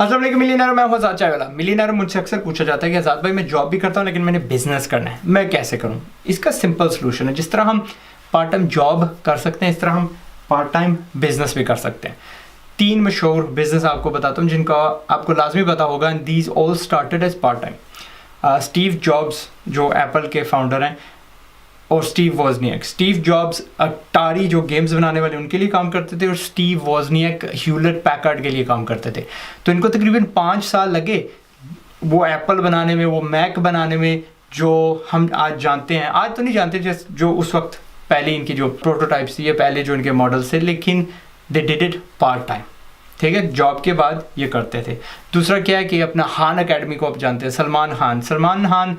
अस्सलाम वालेकुम मिलियनेयर, मैं हूं आज़ाद चायवाला। मिलियनेयर मुझसे अक्सर पूछा जाता है कि आज़ाद भाई मैं जॉब भी करता हूं लेकिन मैंने बिजनेस करना है, मैं कैसे करूं? इसका सिंपल सोल्यूशन है। जिस तरह हम पार्ट टाइम जॉब कर सकते हैं इस तरह हम पार्ट टाइम बिजनेस भी कर सकते हैं। 3 मशहूर बिजनेस आपको बताता हूँ जिनका आपको लाजमी पता होगा। And these all started as part time. Steve Jobs जो एप्पल के फाउंडर हैं और Steve Wozniak. Steve Jobs Atari जो गेम्स बनाने वाले उनके लिए काम करते थे और स्टीव वॉजनियक ह्यूलेट पैकर्ड के लिए काम करते थे। तो इनको तकरीबन 5 साल लगे वो एप्पल बनाने में, वो मैक बनाने में जो हम आज जानते हैं। आज तो नहीं जानते जो उस वक्त पहले इनकी जो प्रोटोटाइप्स थी या पहले जो इनके मॉडल्स थे, लेकिन they did it part time. ठीक है, जॉब के बाद ये करते थे। दूसरा क्या है कि अपना खान अकेडमी को आप जानते हैं, Salman Khan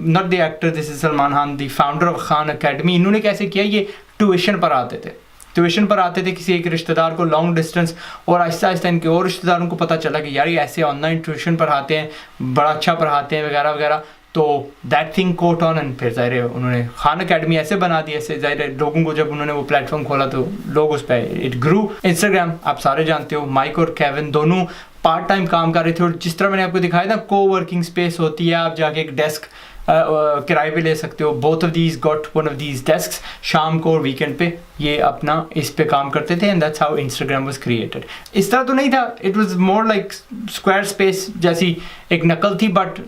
not the actor, this is Salman Khan the founder of Khan academy. इन्होंने कैसे किया, ये ट्यूशन पर आते थे किसी एक रिश्तेदार को लॉन्ग डिस्टेंस, और आहिस्ता आहिस्ता इनके और रिश्तेदारों को पता चला कि यार ये ऐसे ऑनलाइन ट्यूशन पढ़ाते हैं, बड़ा अच्छा पढ़ाते हैं वगैरह वगैरह। तो that thing quote on and फिर ज़ाहिर है उन्होंने खान अकेडमी ऐसे बना दी, ऐसे ज़ाहिर है लोगों को जब उन्होंने वो प्लेटफॉर्म खोला तो लोग उस पर इट ग्रू। इंस्टाग्राम आप सारे जानते हो, माइक और केविन दोनों पार्ट टाइम काम कर रहे थे। और जिस तरह मैंने आपको दिखाया था को वर्किंग स्पेस होती है, आप जाके एक डेस्क किराए पे ले सकते हो। Both of these got one of these desk. शाम को और वीकेंड पे ये अपना इस पे काम करते थे and that's how Instagram was created. इस तरह तो नहीं था, it was more like square space जैसी एक नकल थी, बट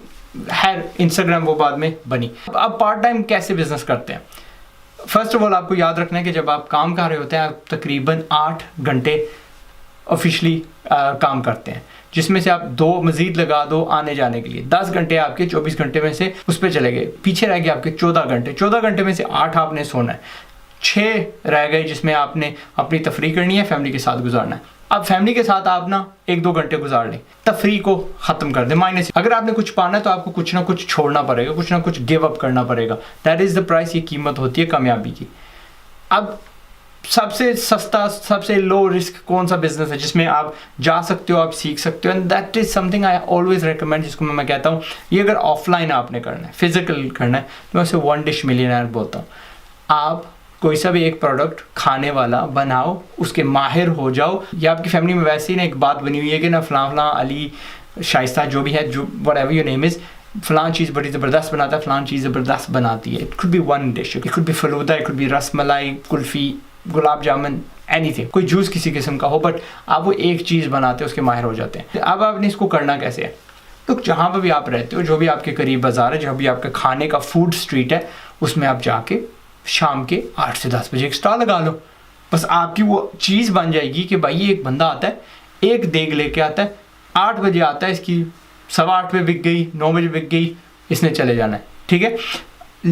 है इंस्टाग्राम वो बाद में बनी। अब पार्ट टाइम कैसे बिजनेस करते हैं? फर्स्ट ऑफ ऑल आपको याद रखना है कि जब आप काम कर रहे होते हैं आप तकरीबन 8 घंटे ऑफिशियली काम करते हैं, जिसमें से आप 2 मजीद लगा दो आने जाने के लिए। 10 घंटे आपके 24 घंटे में से उस पर चले गए, पीछे रह गए आपके 14 घंटे। 14 घंटे में से 8 आपने सोना है, 6 रह गए जिसमें आपने अपनी तफरीह करनी है, फैमिली के साथ गुजारना है। अब फैमिली के साथ आप ना 1-2 घंटे गुजार लें, तफरीह को ख़त्म कर दें माइनस। अगर आपने कुछ पाना है तो आपको कुछ ना कुछ छोड़ना पड़ेगा, कुछ ना कुछ गिव अप करना पड़ेगा। दैट इज़ द प्राइस, ये कीमत होती है कामयाबी की। अब सबसे सस्ता, सबसे लो रिस्क कौन सा बिजनेस है जिसमें आप जा सकते हो, आप सीख सकते हो? And that is something I always recommend, जिसको मैं कहता हूँ ये अगर ऑफलाइन आपने करना है, फिजिकल करना है, तो मैं उसे वन डिश मिलियनेयर बोलता हूँ। आप कोई सा भी एक प्रोडक्ट खाने वाला बनाओ, उसके माहिर हो जाओ। या आपकी फैमिली में वैसे ही ना एक बात बनी हुई है कि ना फलां अली शाइस्ता जो भी है, जो व्हाटएवर योर नेम इज़, फलां चीज़ बड़ी ज़बरदस्त बनाता है, फलां चीज़ ज़बरदस्त बनाती है। It could be one dish, it could be falooda, it could be rasmalai, kulfi, gulab jamun, anything, कोई जूस किसी किस्म का हो, बट आप वो एक चीज़ बनाते हैं, उसके माहिर हो जाते हैं। अब आपने इसको करना कैसे है? तो जहाँ पर भी आप रहते हो, जो भी आपके करीब बाज़ार है, जहाँ भी आपका खाने का फूड स्ट्रीट है, उसमें आप जाके शाम के 8 से 10 बजे एक स्टॉल लगा लो। बस आपकी वो चीज़ बन जाएगी कि भाई ये एक बंदा आता है, एक देग लेके आता है, 8 बजे आता है, इसकी 8:15 पे बिक गई, 9 बजे बिक गई, इसने चले जाना है। ठीक है,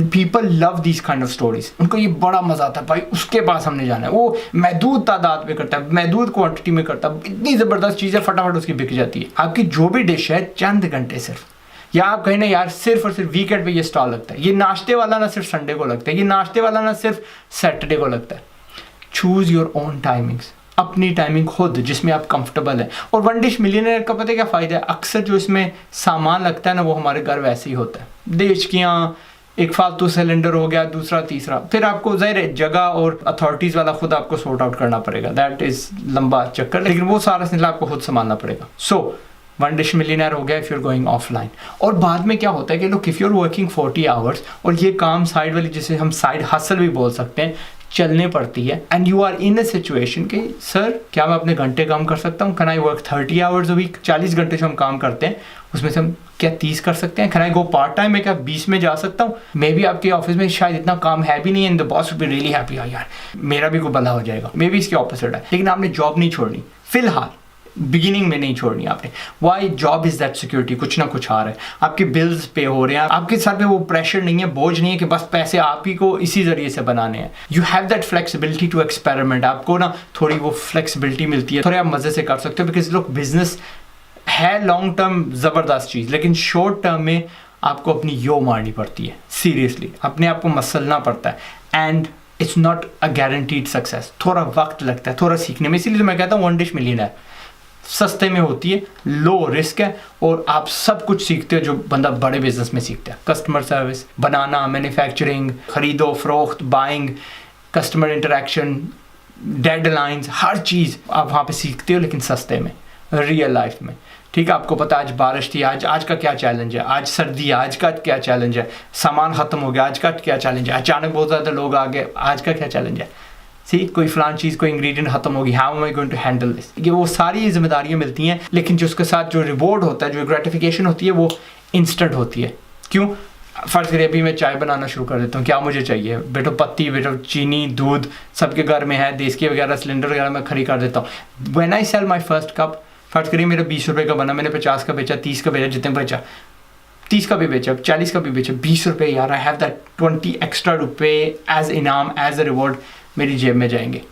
people love this kind of stories, उनको ये बड़ा मज़ा आता है, भाई उसके पास हमने जाना है, वो महदूद तादाद में करता है, महदूद क्वांटिटी में करता है, इतनी ज़बरदस्त चीज़ है, फटाफट उसकी बिक जाती है। आपकी जो भी डिश है चंद घंटे सिर्फ, या आप कहें ना यार सिर्फ और सिर्फ वीकेंड पे ये स्टॉल लगता है, ये नाश्ते वाला ना सिर्फ संडे को लगता है, ये नाश्ते वाला ना सिर्फ सैटरडे को लगता है। चूज़ योर ओन टाइमिंग्स, अपनी टाइमिंग खुद जिसमें आप कंफर्टेबल है। और वन डिश मिलियनेयर का पता है क्या फ़ायदा है? अक्सर जो इसमें सामान लगता है ना वो हमारे घर वैसे ही होता है, देचकियाँ, एक फालतू सिलेंडर हो गया, दूसरा तीसरा, फिर आपको ज़ाहिर है जगह और अथॉरिटीज़ वाला खुद आपको सॉर्ट आउट करना पड़ेगा। दैट इज़ लंबा चक्कर, लेकिन वो सारा सिलसिला आपको खुद संभालना पड़ेगा। सो वन डिश मिलियनेयर हो गया इफ़ यूर गोइंग ऑफलाइन। और बाद में क्या होता है कि लोग इफ़ यूर वर्किंग 40 आवर्स, और ये काम साइड वाली जिसे हम साइड हसल भी बोल सकते हैं, चलने पड़ती है, and you are in a situation कि सर क्या मैं अपने घंटे काम कर सकता हूँ? Can I work 30 hours a week? 40 घंटे जो हम काम करते हैं उसमें से हम क्या 30 कर सकते हैं? Can I go part time में? क्या 20 में जा सकता हूँ? मे बी आपके ऑफिस में शायद इतना काम है भी नहीं, and the boss will be really happy, यार मेरा भी कोई भला हो जाएगा। मे बी इसके ऑपोजिट है, लेकिन आपने जॉब नहीं छोड़नी, फिलहाल बिगिनिंग में नहीं छोड़नी आपने। Why? Job is that security, कुछ ना कुछ आ रहा है, आपके बिल्स पे हो रहे हैं, आपके सर पे वो प्रेशर नहीं है, बोझ नहीं है कि बस पैसे आप ही को इसी ज़रिए से बनाने हैं। You have that flexibility to experiment, आपको ना थोड़ी वो फ्लेक्सिबिलिटी मिलती है, थोड़े आप मज़े से कर सकते हो। बिकॉज लोग बिजनेस है लॉन्ग टर्म ज़बरदस्त चीज़, लेकिन शॉर्ट टर्म में आपको अपनी यो मारनी पड़ती है, सीरियसली अपने आप को मसलना पड़ता है, and it's not a guaranteed success. थोड़ा वक्त लगता है, थोड़ा सीखने में, इसीलिए तो मैं कहता हूँ वन डिश मिलियनेयर सस्ते में होती है, लो रिस्क है, और आप सब कुछ सीखते हो जो बंदा बड़े बिजनेस में सीखता है। कस्टमर सर्विस, बनाना, मैन्युफैक्चरिंग, खरीदो फरोख्त, बाइंग, कस्टमर इंटरेक्शन, डेडलाइंस, हर चीज़ आप वहाँ पे सीखते हो, लेकिन सस्ते में। रियल लाइफ में। ठीक है, आपको पता है आज बारिश थी, आज का क्या चैलेंज है, आज सर्दी है, आज का क्या चैलेंज है, सामान ख़त्म हो गया, आज का क्या चैलेंज है, अचानक बहुत ज़्यादा लोग आ गए, आज का क्या चैलेंज है। कोई फलान चीज़, कोई इंग्रेडिएंट खत्म होगी, how am I going to handle this. ये वो सारी जिम्मेदारियाँ मिलती हैं, लेकिन जो उसके साथ जो रिवॉर्ड होता है, जो ग्रेटिफिकेशन होती है, वो इंस्टेंट होती है। क्यों? फ़र्ज़ करिए अभी मैं चाय बनाना शुरू कर देता हूँ, क्या मुझे चाहिए, बेटो पत्ती, बेटो चीनी, दूध सबके घर में है, देसी वगैरह सिलेंडर वगैरह मैं खरीद कर देता हूँ। When I sell my first cup, फ़र्ज़ करिए मेरा 20 रुपये का बना, मैंने 50 का बेचा, 30 का बेचा, जितने बेचा, 30 का भी बेचा, 40 का भी बेचा, 20 रुपये, यार आई हैव दैट 20 एक्स्ट्रा रुपये एज इनाम, एज अ रिवॉर्ड मेरी जेब में जाएंगे।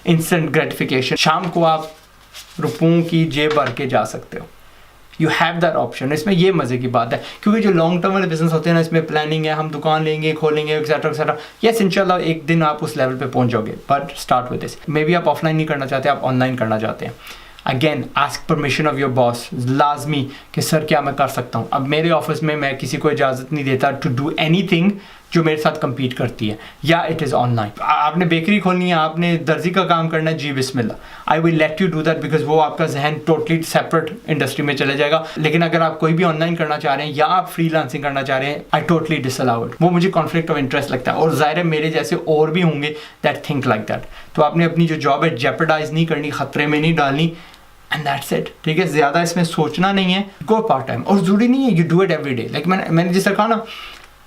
Instant gratification. शाम को आप रुपयों की जेब भर के जा सकते हो, यू हैव दैट ऑप्शन। इसमें ये मज़े की बात है, क्योंकि जो लॉन्ग टर्म वाले बिजनेस होते हैं ना, इसमें प्लानिंग है, हम दुकान लेंगे, खोलेंगे, एक्सेट्रा एक्सेट्रा। यस, इंशाल्लाह एक दिन आप उस लेवल पे पहुंच जाओगे, but start with this. May be आप ऑफलाइन नहीं करना चाहते, आप ऑनलाइन करना चाहते हैं। Again ask permission of your boss, लाजमी कि सर क्या मैं कर सकता हूँ। अब मेरे ऑफिस में मैं किसी को इजाज़त नहीं देता टू डू एनीथिंग जो मेरे साथ compete करती है, या इट इज़ ऑनलाइन। आपने बेकरी खोलनी है, आपने दर्जी का काम करना है, जी बिस्मिल्लाह, I will let you do that, because वो आपका जहन टोटली सेपरेट इंडस्ट्री में चले जाएगा। लेकिन अगर आप कोई भी ऑनलाइन करना चाह रहे हैं या आप फ्रीलांसिंग करना चाह रहे हैं, आई टोटली डिसअलाउ इट। वो मुझे कॉन्फ्लिक्ट ऑफ इंटरेस्ट लगता है, और ज़ाहिर है मेरे जैसे और भी होंगे दैट थिंक लाइक दैट। तो आपने अपनी जो जॉब है जेपरडाइज नहीं करनी, खतरे में नहीं डालनी, एंड दैट्स इट। ठीक है, ज़्यादा इसमें सोचना नहीं है, गो पार्ट टाइम। और ज़रूरी नहीं है you do it every day, like मैंने जैसे कहा ना,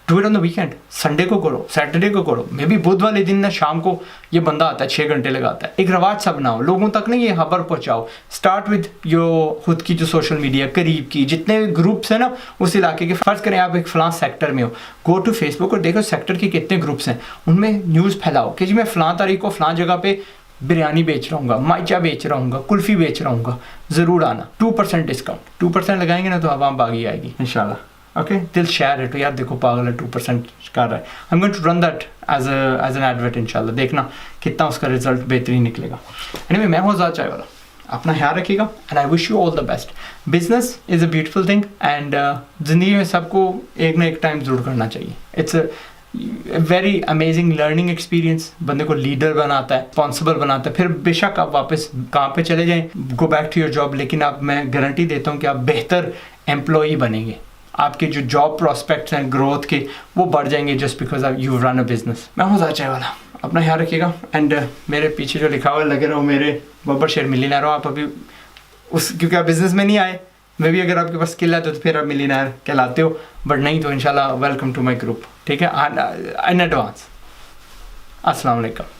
do it on the weekend, Sunday को करो, सैटरडे को करो, मे बी बुध वाले दिन ना शाम को ये बंदा आता है 6 घंटे लगाता है। एक रवाज सा बनाओ, लोगों तक ना ये खबर पहुंचाओ। स्टार्ट विद योर खुद की जो सोशल मीडिया, करीब की जितने ग्रुप्स हैं ना उस इलाके के। फर्ज करें आप एक फलां सेक्टर में हो, गो टू फेसबुक और देखो सेक्टर के कितने ग्रुप्स हैं, उनमें न्यूज़ फैलाओ कि जी मैं फलां तारीख को फलां जगह पे बिरयानी बेच रहा हूँ, माइचा बेच रहा हूँ, कुल्फ़ी बेच रहा हूँ, ज़रूर आना, 2% डिस्काउंट। 2% लगाएंगे ना तो आवाम बागी आएगी इंशाल्लाह। ओके, दिल शेयर इट, यार देखो पागल है 2% कर रहा है। I am going to run that as an advert इंशाल्लाह, देखना कितना उसका रिजल्ट बेहतरीन निकलेगा। एनीवे, मैं हूँ ज़ाद चाय वाला, अपना ख्याल रखिएगा and I wish you all the best. Business is a beautiful thing and ज़िंदगी में सबको एक ना एक टाइम ज़रूर करना चाहिए। It's a very amazing learning experience, बंदे को लीडर बनाता है, रिस्पॉन्सिबल बनाता है। फिर बेशक आप वापस काम पे चले जाएं, go back to your job, लेकिन आप, मैं गारंटी देता हूँ कि आप बेहतर एम्प्लॉई बनेंगे। आपके जो जॉब प्रॉस्पेक्ट्स हैं ग्रोथ के, वो बढ़ जाएंगे जस्ट बिकॉज आप यू रन अ बिजनेस। मैं हूँ ज़ाद चाय वाला, अपना ख्याल रखिएगा एंड मेरे पीछे जो लिखा हुआ लगे रहो, मेरे बब्बर शेयर मिलियनेयर हो आप अभी उस, क्योंकि आप बिजनेस में नहीं आए। मे भी अगर आपके पास स्किल है तो फिर आप मिलियनेयर कहलाते हो, बट नहीं तो इंशाल्लाह वेलकम टू माई ग्रुप। ठीक है, इन एडवांस। अस्सलाम वालेकुम।